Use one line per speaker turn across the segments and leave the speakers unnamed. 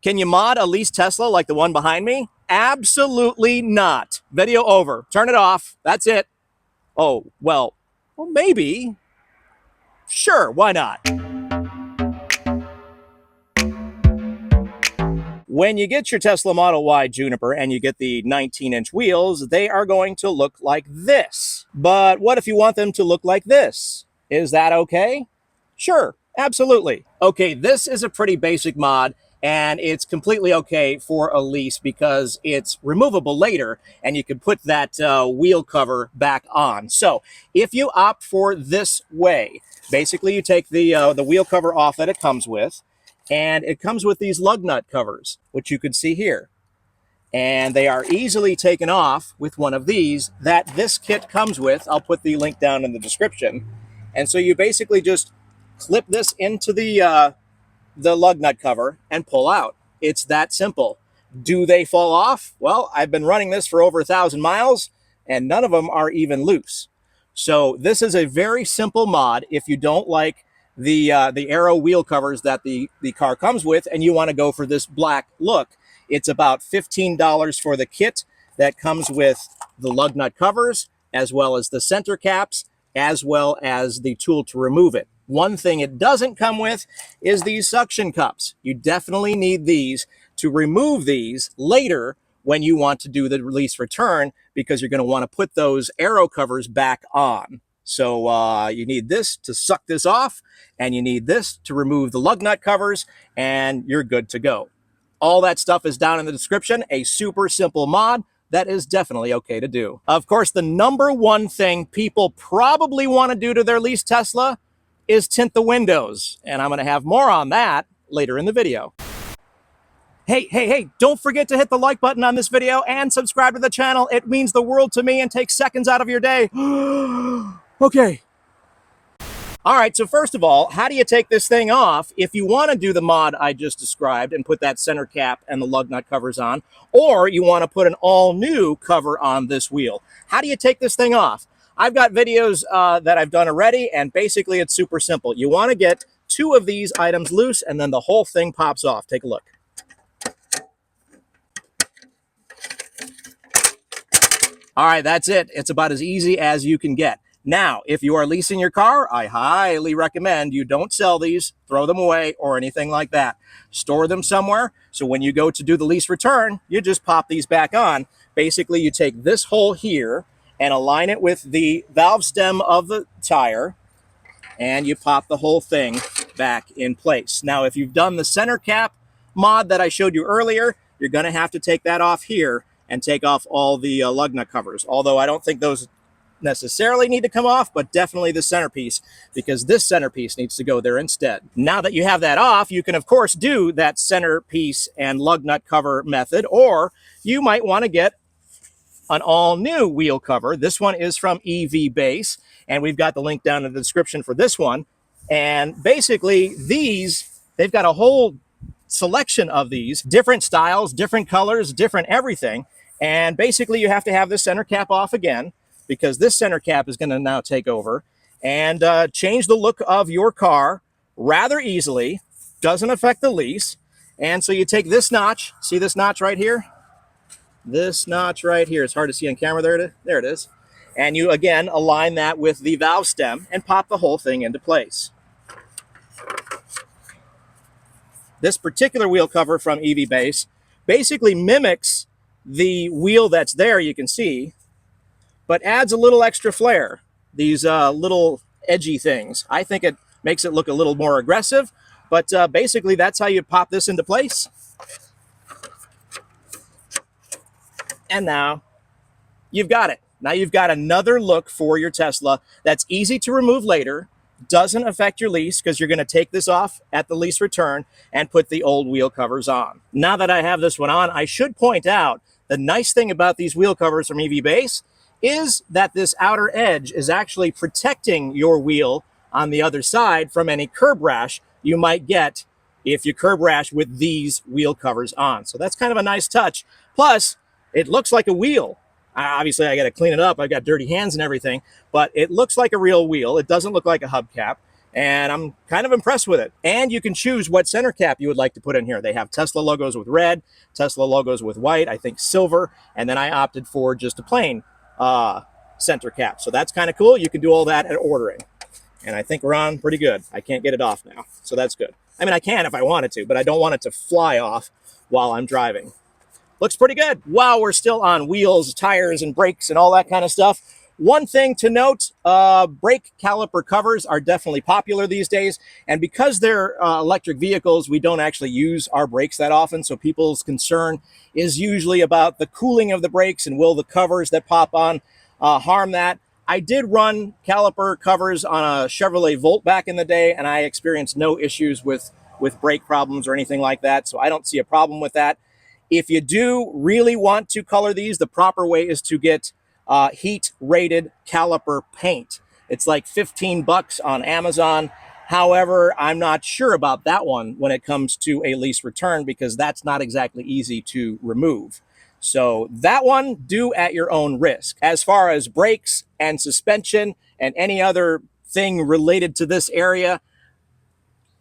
Can you mod a leased Tesla like the one behind me? Absolutely not. Video over. Turn it off. That's it. Oh, well, maybe. Sure, why not? When you get your Tesla Model Y Juniper and you get the 19-inch wheels, they are going to look like this. But what if you want them to look like this? Is that okay? Sure, absolutely. Okay, this is a pretty basic mod, and it's completely okay for a lease because it's removable later and you can put that wheel cover back on. So if you opt for this way, basically you take the wheel cover off that it comes with, and it comes with these lug nut covers, which you can see here. And they are easily taken off with one of these that this kit comes with. I'll put the link down in the description. And so you basically just clip this into the lug nut cover and pull out. It's that simple. Do they fall off? Well, I've been running this for over 1,000 miles and none of them are even loose. So this is a very simple mod if you don't like the Aero wheel covers that the car comes with and you want to go for this black look. It's about $15 for the kit that comes with the lug nut covers, as well as the center caps, as well as the tool to remove it. One thing it doesn't come with is these suction cups. You definitely need these to remove these later when you want to do the release return, because you're going to want to put those Aero covers back on. So you need this to suck this off, and you need this to remove the lug nut covers, and you're good to go. All that stuff is down in the description. A super simple mod that is definitely okay to do. Of course, the number one thing people probably want to do to their leased Tesla is tint the windows. And I'm going to have more on that later in the video. Hey, don't forget to hit the like button on this video and subscribe to the channel. It means the world to me and takes seconds out of your day. Okay. All right, so first of all, how do you take this thing off if you want to do the mod I just described and put that center cap and the lug nut covers on, or you want to put an all-new cover on this wheel? How do you take this thing off? I've got videos that I've done already, and basically it's super simple. You want to get 2 of these items loose, and then the whole thing pops off. Take a look. All right, that's it. It's about as easy as you can get. Now, if you are leasing your car, I highly recommend you don't sell these, throw them away, or anything like that. Store them somewhere, so when you go to do the lease return, you just pop these back on. Basically, you take this hole here and align it with the valve stem of the tire, and you pop the whole thing back in place. Now, if you've done the center cap mod that I showed you earlier, you're going to have to take that off here and take off all the lug nut covers, although I don't think those necessarily need to come off, but definitely the centerpiece, because this centerpiece needs to go there instead. Now that you have that off, you can of course do that centerpiece and lug nut cover method, or you might want to get an all-new wheel cover. This one is from EVBase, and we've got the link down in the description for this one. And basically they've got a whole selection of these, different styles, different colors, different everything. And basically you have to have this center cap off again, because this center cap is going to now take over and change the look of your car rather easily. Doesn't affect the lease. And so you take this notch, see this notch right here? This notch right here. It's hard to see on camera. There it is. And you again align that with the valve stem and pop the whole thing into place. This particular wheel cover from EVBase basically mimics the wheel that's there, you can see, but adds a little extra flair. These little edgy things. I think it makes it look a little more aggressive, but basically that's how you pop this into place. And now you've got it. Now you've got another look for your Tesla that's easy to remove later, doesn't affect your lease because you're going to take this off at the lease return and put the old wheel covers on. Now that I have this one on, I should point out the nice thing about these wheel covers from EVBase is that this outer edge is actually protecting your wheel on the other side from any curb rash you might get if you curb rash with these wheel covers on. So that's kind of a nice touch. Plus, it looks like a wheel. Obviously, I got to clean it up. I've got dirty hands and everything, but it looks like a real wheel. It doesn't look like a hubcap. And I'm kind of impressed with it. And you can choose what center cap you would like to put in here. They have Tesla logos with red, Tesla logos with white, I think silver, and then I opted for just a plain center cap. So that's kind of cool. You can do all that at ordering. And I think we're on pretty good. I can't get it off now, so that's good. I mean, I can if I wanted to, but I don't want it to fly off while I'm driving. Looks pretty good. While we're still on wheels, tires, and brakes and all that kind of stuff, one thing to note, brake caliper covers are definitely popular these days. And because they're electric vehicles, we don't actually use our brakes that often. So people's concern is usually about the cooling of the brakes and will the covers that pop on harm that. I did run caliper covers on a Chevrolet Volt back in the day, and I experienced no issues with brake problems or anything like that. So I don't see a problem with that. If you do really want to color these, the proper way is to get heat-rated caliper paint. It's like 15 bucks on Amazon. However, I'm not sure about that one when it comes to a lease return because that's not exactly easy to remove. So that one, do at your own risk. As far as brakes and suspension and any other thing related to this area,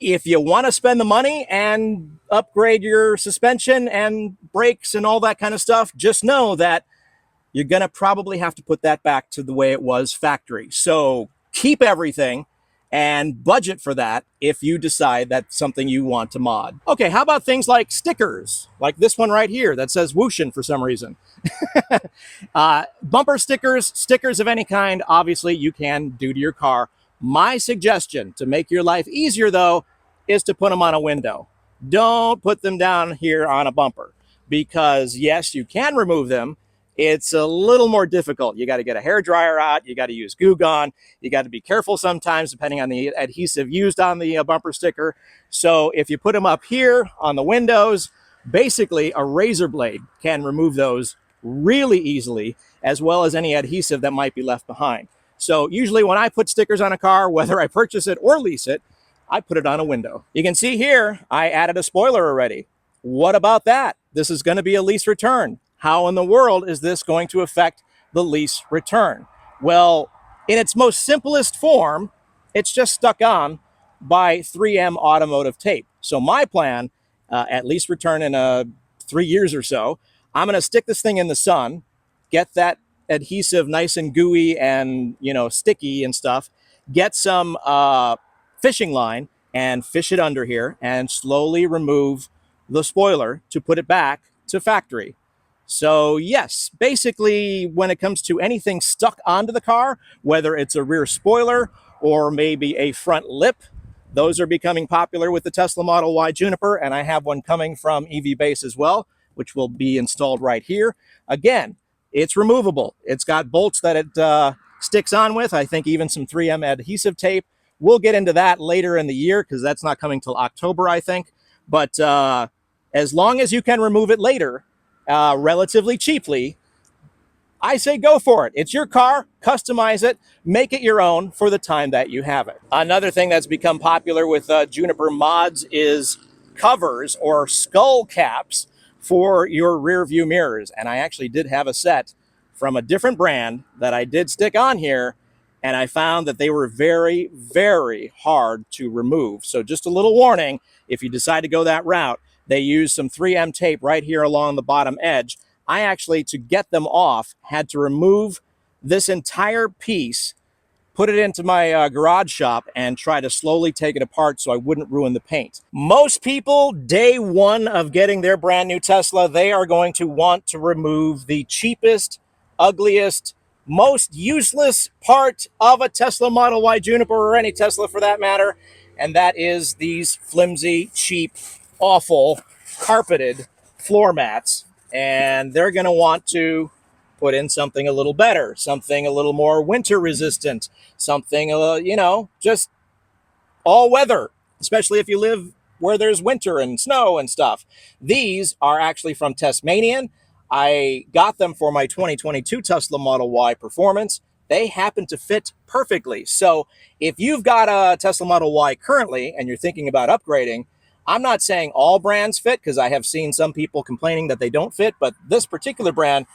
if you want to spend the money and upgrade your suspension and brakes and all that kind of stuff, just know that you're going to probably have to put that back to the way it was factory. So keep everything and budget for that if you decide that's something you want to mod. Okay, how about things like stickers? Like this one right here that says whooshin' for some reason. Bumper stickers, stickers of any kind, obviously you can do to your car. My suggestion to make your life easier, though, is to put them on a window. Don't put them down here on a bumper because, yes, you can remove them. It's a little more difficult. You got to get a hairdryer out. You got to use Goo Gone. You got to be careful sometimes depending on the adhesive used on the bumper sticker. So if you put them up here on the windows, basically a razor blade can remove those really easily, as well as any adhesive that might be left behind. So usually when I put stickers on a car, whether I purchase it or lease it, I put it on a window. You can see here, I added a spoiler already. What about that? This is going to be a lease return. How in the world is this going to affect the lease return? Well, in its most simplest form, it's just stuck on by 3M automotive tape. So my plan, at lease return in 3 years or so, I'm going to stick this thing in the sun, get that adhesive nice and gooey and, you know, sticky and stuff, get some fishing line and fish it under here and slowly remove the spoiler to put it back to factory. So yes, basically when it comes to anything stuck onto the car, whether it's a rear spoiler or maybe a front lip, those are becoming popular with the Tesla Model Y Juniper, and I have one coming from EVBase as well, which will be installed right here. Again, it's removable. It's got bolts that it sticks on with. I think even some 3M adhesive tape. We'll get into that later in the year because that's not coming till October, I think. But as long as you can remove it later, relatively cheaply, I say go for it. It's your car, customize it, make it your own for the time that you have it. Another thing that's become popular with Juniper mods is covers or skull caps for your rear view mirrors. And I actually did have a set from a different brand that I did stick on here, and I found that they were very, very hard to remove. So just a little warning, if you decide to go that route, they use some 3M tape right here along the bottom edge. I actually, to get them off, had to remove this entire piece, put it into my garage shop, and try to slowly take it apart so I wouldn't ruin the paint. Most people, day one of getting their brand new Tesla, they are going to want to remove the cheapest, ugliest, most useless part of a Tesla Model Y Juniper, or any Tesla for that matter, and that is these flimsy, cheap, awful, carpeted floor mats. And they're going to want to put in something a little better, something a little more winter resistant, something, you know, just all weather, especially if you live where there's winter and snow and stuff. These are actually from Tasmanian. I got them for my 2022 Tesla Model Y Performance. They happen to fit perfectly. So if you've got a Tesla Model Y currently and you're thinking about upgrading, I'm not saying all brands fit, because I have seen some people complaining that they don't fit, but this particular brand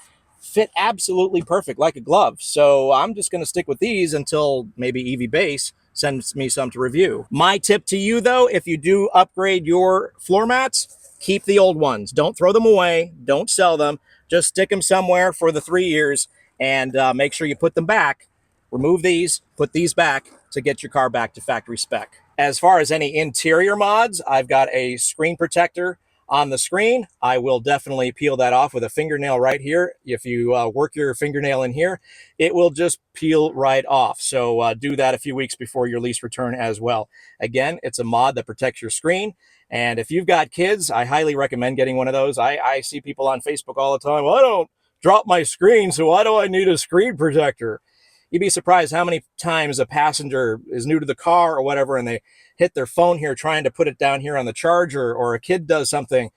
fit absolutely perfect, like a glove. So I'm just going to stick with these until maybe EVBase send me some to review. My tip to you though, if you do upgrade your floor mats, keep the old ones. Don't throw them away. Don't sell them. Just stick them somewhere for the 3 years and make sure you put them back. Remove these, put these back to get your car back to factory spec. As far as any interior mods, I've got a screen protector on the screen. I will definitely peel that off with a fingernail right here. If you work your fingernail in here, it will just peel right off. So do that a few weeks before your lease return as well. Again, it's a mod that protects your screen. And if you've got kids, I highly recommend getting one of those. I see people on Facebook all the time, well, I don't drop my screen, so why do I need a screen protector? You'd be surprised how many times a passenger is new to the car or whatever, and they hit their phone here trying to put it down here on the charger, or a kid does something.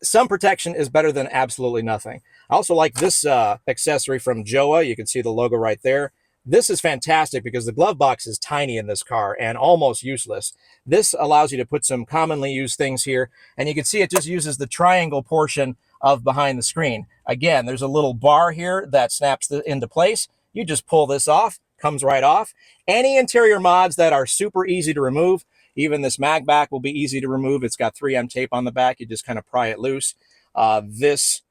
Some protection is better than absolutely nothing. I also like this accessory from JOWUA. You can see the logo right there. This is fantastic because the glove box is tiny in this car and almost useless. This allows you to put some commonly used things here, and you can see it just uses the triangle portion of behind the screen. Again, there's a little bar here that snaps into place. You just pull this off, comes right off. Any interior mods that are super easy to remove, even this MagBak will be easy to remove. It's got 3M tape on the back. You just kind of pry it loose. This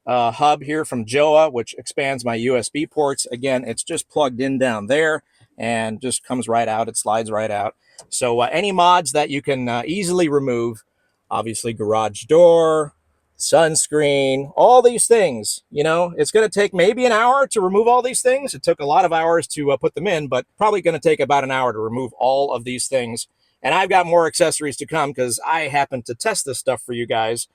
hub here from JOWUA, which expands my USB ports. Again, it's just plugged in down there and just comes right out. It slides right out. So any mods that you can easily remove, obviously garage door, sunscreen, all these things, you know, it's going to take maybe an hour to remove all these things. It took a lot of hours to put them in, but probably going to take about an hour to remove all of these things. And I've got more accessories to come because I happen to test this stuff for you guys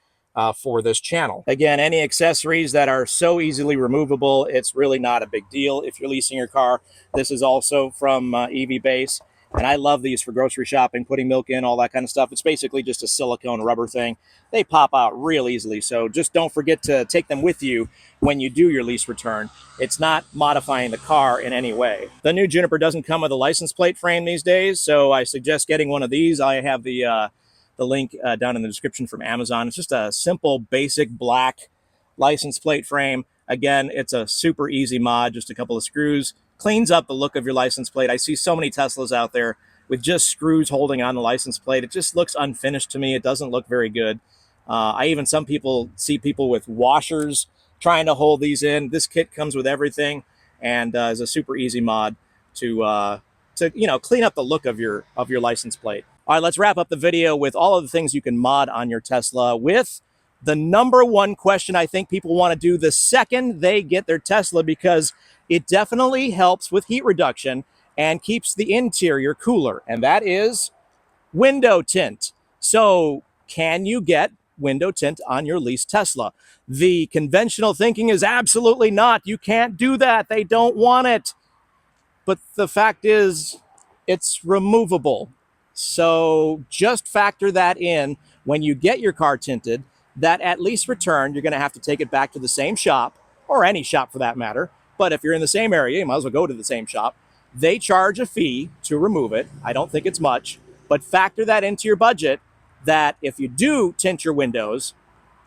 for this channel. Again, any accessories that are so easily removable, it's really not a big deal if you're leasing your car. This is also from EVBase. And I love these for grocery shopping, putting milk in, all that kind of stuff. It's basically just a silicone rubber thing. They pop out real easily, so just don't forget to take them with you when you do your lease return. It's not modifying the car in any way. The new Juniper doesn't come with a license plate frame these days, so I suggest getting one of these. I have the link down in the description from Amazon. It's just a simple, basic black license plate frame. Again, it's a super easy mod, just a couple of screws. Cleans up the look of your license plate. I see so many Teslas out there with just screws holding on the license plate. It just looks unfinished to me. It doesn't look very good. I even see people with washers trying to hold these in. This kit comes with everything and is a super easy mod to clean up the look of your license plate. All right, let's wrap up the video with all of the things you can mod on your Tesla with the number one question I think people want to do the second they get their Tesla, because it definitely helps with heat reduction and keeps the interior cooler, and that is window tint. So can you get window tint on your leased Tesla? The conventional thinking is absolutely not. You can't do that. They don't want it. But the fact is, it's removable. So just factor that in when you get your car tinted, that at lease return, you're going to have to take it back to the same shop, or any shop for that matter. But if you're in the same area, you might as well go to the same shop. They charge a fee to remove it. I don't think it's much, but factor that into your budget, that if you do tint your windows,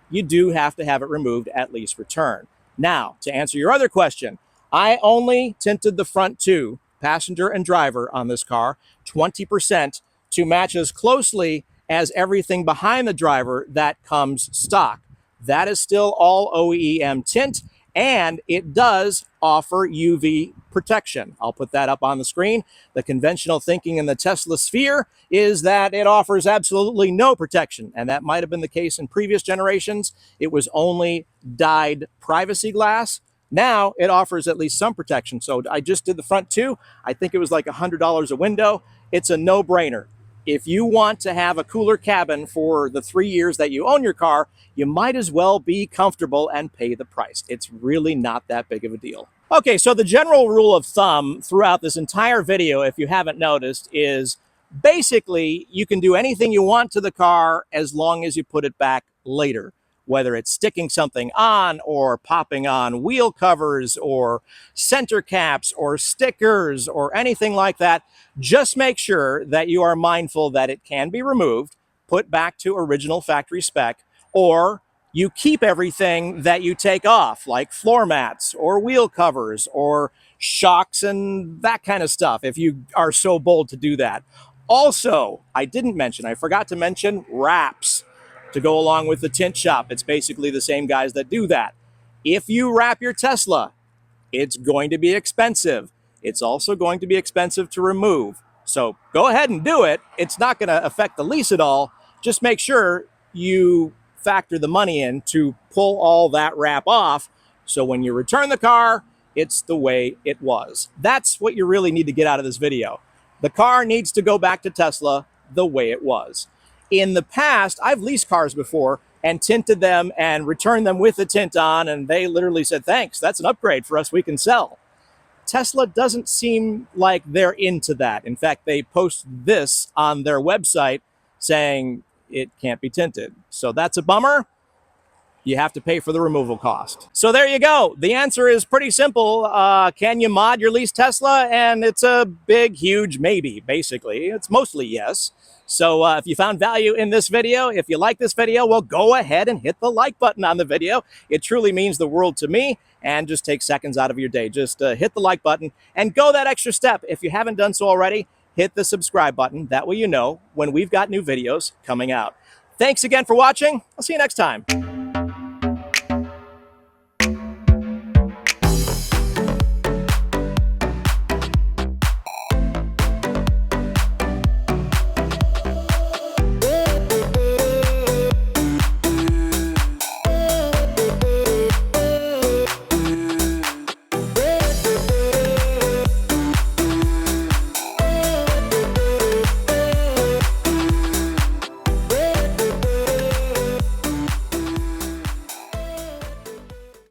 you do have to have it removed at lease return. Now, to answer your other question, I only tinted the front two, passenger and driver, on this car 20% to match as closely as everything behind the driver that comes stock. That is still all OEM tint, and it does offer UV protection. I'll put that up on the screen. The conventional thinking in the Tesla sphere is that it offers absolutely no protection, and that might have been the case in previous generations. It was only dyed privacy glass. Now it offers at least some protection. So I just did the front two. I think it was like $100 a window. It's a no-brainer. If you want to have a cooler cabin for the 3 years that you own your car, you might as well be comfortable and pay the price. It's really not that big of a deal. Okay, so the general rule of thumb throughout this entire video, if you haven't noticed, is basically you can do anything you want to the car as long as you put it back later. Whether it's sticking something on or popping on wheel covers or center caps or stickers or anything like that, just make sure that you are mindful that it can be removed, put back to original factory spec, or you keep everything that you take off, like floor mats or wheel covers or shocks and that kind of stuff if you are so bold to do that. Also, I forgot to mention wraps to go along with the tint shop. It's basically the same guys that do that. If you wrap your Tesla, it's going to be expensive. It's also going to be expensive to remove. So go ahead and do it. It's not going to affect the lease at all. Just make sure you factor the money in to pull all that wrap off. So when you return the car, it's the way it was. That's what you really need to get out of this video. The car needs to go back to Tesla the way it was. In the past, I've leased cars before and tinted them and returned them with the tint on, and they literally said, thanks, that's an upgrade for us, we can sell. Tesla doesn't seem like they're into that. In fact, they post this on their website saying it can't be tinted. So that's a bummer. You have to pay for the removal cost. So there you go. The answer is pretty simple. Can you mod your leased Tesla? And it's a big, huge maybe, basically. It's mostly yes. So if you found value in this video, if you like this video, well, go ahead and hit the like button on the video. It truly means the world to me, and just take seconds out of your day. Just hit the like button and go that extra step. If you haven't done so already, hit the subscribe button. That way you know when we've got new videos coming out. Thanks again for watching. I'll see you next time.